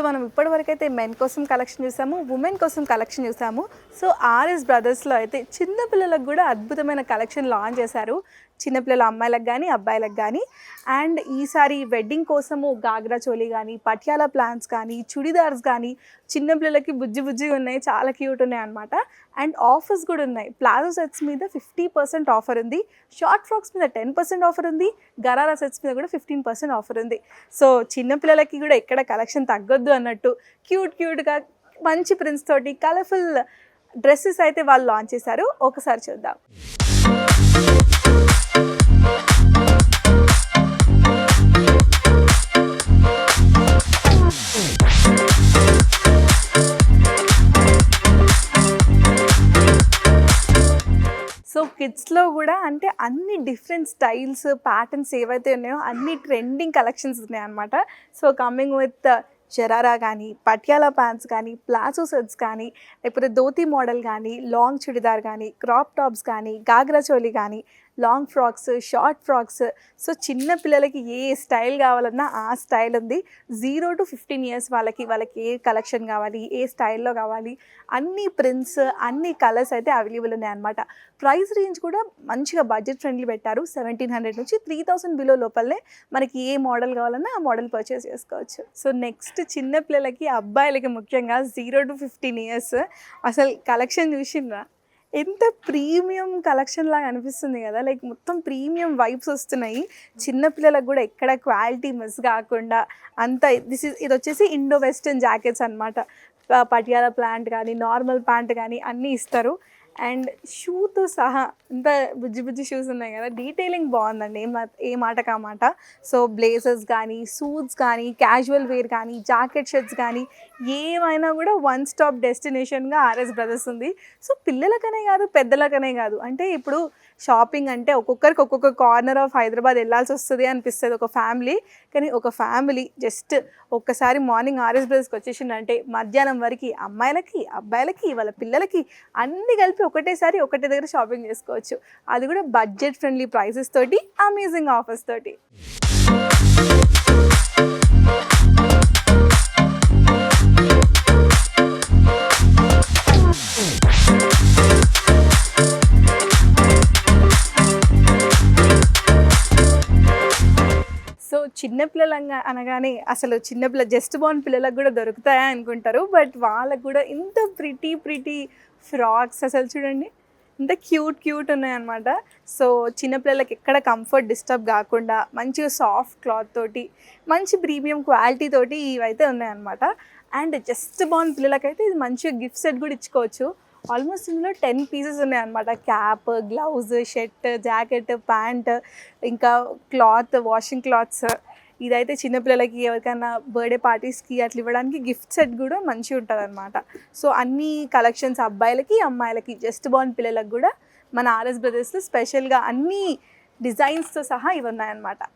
మనం ఇప్పటివరకైతే మెన్ కోసం కలెక్షన్ చూసాము, ఉమెన్ కోసం కలెక్షన్ చూసాము. సో ఆర్ఎస్ బ్రదర్స్లో అయితే చిన్న పిల్లలకు కూడా అద్భుతమైన కలెక్షన్ లాంచ్ చేశారు. చిన్నపిల్లల అమ్మాయిలకు కానీ అబ్బాయిలకు కానీ. అండ్ ఈసారి వెడ్డింగ్ కోసము గాగ్రా చోలీ కానీ, పటియాలా ప్లాన్స్ కానీ, చుడిదార్స్ కానీ చిన్నపిల్లలకి బుజ్జి బుజ్జిగా ఉన్నాయి, చాలా క్యూట్ ఉన్నాయి అనమాట. అండ్ ఆఫర్స్ కూడా ఉన్నాయి. ప్లాజో సెట్స్ మీద 50% ఆఫర్ ఉంది, షార్ట్ ఫ్రాక్స్ మీద 10% ఆఫర్ ఉంది, గరారా సెట్స్ మీద కూడా 15% ఆఫర్ ఉంది. సో చిన్నపిల్లలకి కూడా ఎక్కడ కలెక్షన్ తగ్గొద్దు అన్నట్టు క్యూట్గా మంచి ప్రింట్స్ తోటి కలర్ఫుల్ డ్రెస్సెస్ అయితే వాళ్ళు లాంచ్ చేశారు. ఒకసారి చూద్దాం. సో కిడ్స్లో కూడా అంటే అన్ని డిఫరెంట్ స్టైల్స్, ప్యాటర్న్స్ ఏవైతే ఉన్నాయో అన్ని ట్రెండింగ్ కలెక్షన్స్ ఉన్నాయన్నమాట. సో కమింగ్ విత్ షరారా కానీ, పటియాలా ప్యాంట్స్ కానీ, ప్లాజో సెట్స్ కానీ, లేకపోతే ధోతి మోడల్ కానీ, లాంగ్ చుడిదార్ కానీ, క్రాప్ టాప్స్ కానీ, గాగ్రా చోలీ కానీ, long frocks, short frocks. So చిన్న పిల్లలకి ఏ స్టైల్ కావాలన్నా ఆ స్టైల్ ఉంది. 0 to 15 years వాళ్ళకి ఏ కలెక్షన్ కావాలి, ఏ స్టైల్లో కావాలి, అన్ని ప్రింట్స్, అన్ని కలర్స్ అయితే అవైలబుల్ ఉన్నాయి అనమాట. ప్రైస్ రేంజ్ కూడా మంచిగా బడ్జెట్ ఫ్రెండ్లీ పెట్టారు. 1700 నుంచి 3000 బిలో లోపలనే మనకి ఏ మోడల్ కావాలన్నా ఆ మోడల్ పర్చేస్ చేసుకోవచ్చు. సో నెక్స్ట్ చిన్న పిల్లలకి, అబ్బాయిలకి ముఖ్యంగా 0 to 15 years అసలు కలెక్షన్ చూసిండ్రా, ఎంత ప్రీమియం కలెక్షన్ లాగా అనిపిస్తుంది కదా. లైక్ మొత్తం ప్రీమియం వైబ్స్ వస్తున్నాయి. చిన్నపిల్లలకు కూడా ఎక్కడ క్వాలిటీ మిస్ కాకుండా అంత ఇది వచ్చేసి ఇండో వెస్టర్న్ జాకెట్స్ అనమాట. పటియాలా ప్యాంట్ కానీ, నార్మల్ ప్యాంట్ కానీ అన్నీ ఇస్తారు. అండ్ షూతో సహా అంత బుజ్జి షూస్ ఉన్నాయి కదా. డీటెయిలింగ్ బాగుందండి, ఏ మాటకా మాట. సో బ్లేజర్స్ కానీ, సూట్స్ కానీ, క్యాజువల్ వేర్ కానీ, జాకెట్ షర్ట్స్ కానీ ఏమైనా కూడా వన్ స్టాప్ డెస్టినేషన్గా ఆర్ఎస్ బ్రదర్స్ ఉంది. సో పిల్లలకనే కాదు, పెద్దలకనే కాదు. అంటే ఇప్పుడు షాపింగ్ అంటే ఒక్కొక్కరికి ఒక్కొక్క కార్నర్ ఆఫ్ హైదరాబాద్ వెళ్ళాల్సి వస్తుంది అనిపిస్తుంది ఒక ఫ్యామిలీ. కానీ ఒక ఫ్యామిలీ జస్ట్ ఒక్కసారి మార్నింగ్ ఆర్ఎస్ బ్రదర్స్కి వచ్చేసిందంటే మధ్యాహ్నం వరకు అమ్మాయిలకి, అబ్బాయిలకి, వాళ్ళ పిల్లలకి అన్నీ కలిపి ఒకటేసారి ఒకటే దగ్గర షాపింగ్ చేసుకోవచ్చు. అది కూడా బడ్జెట్ ఫ్రెండ్లీ ప్రైసెస్ తోటి, అమేజింగ్ ఆఫర్స్ తోటి. సో చిన్నపిల్లలు అనగానే అసలు చిన్నపిల్ల జస్ట్ బోర్న్ పిల్లలకు కూడా దొరుకుతాయా అనుకుంటారు. బట్ వాళ్ళకు కూడా ఇంత ప్రిటీ ఫ్రాక్స్ అసలు చూడండి ఇంత క్యూట్ ఉన్నాయన్నమాట. సో చిన్నపిల్లలకి ఎక్కడ కంఫర్ట్ డిస్టర్బ్ కాకుండా మంచిగా సాఫ్ట్ క్లాత్ తోటి, మంచి ప్రీమియం క్వాలిటీ తోటి ఇవైతే ఉన్నాయన్నమాట. అండ్ జస్ట్ బోర్న్ పిల్లలకైతే ఇది మంచిగా గిఫ్ట్ సెట్ కూడా ఇచ్చుకోవచ్చు. ఆల్మోస్ట్ ఇందులో 10 పీసెస్ ఉన్నాయన్నమాట. Cap, gloves, shirt, jacket, pant, ఇంకా క్లాత్, వాషింగ్ క్లాత్స్. ఇదైతే చిన్నపిల్లలకి ఎవరికైనా బర్త్డే పార్టీస్కి అట్లా ఇవ్వడానికి గిఫ్ట్ సెట్ కూడా మంచిగా ఉంటుంది అనమాట. సో అన్ని కలెక్షన్స్ అబ్బాయిలకి, అమ్మాయిలకి, జస్ట్ బోర్న్ పిల్లలకు కూడా మన ఆర్ఎస్ బ్రదర్స్లో స్పెషల్గా అన్ని డిజైన్స్తో సహా ఇవి ఉన్నాయన్నమాట.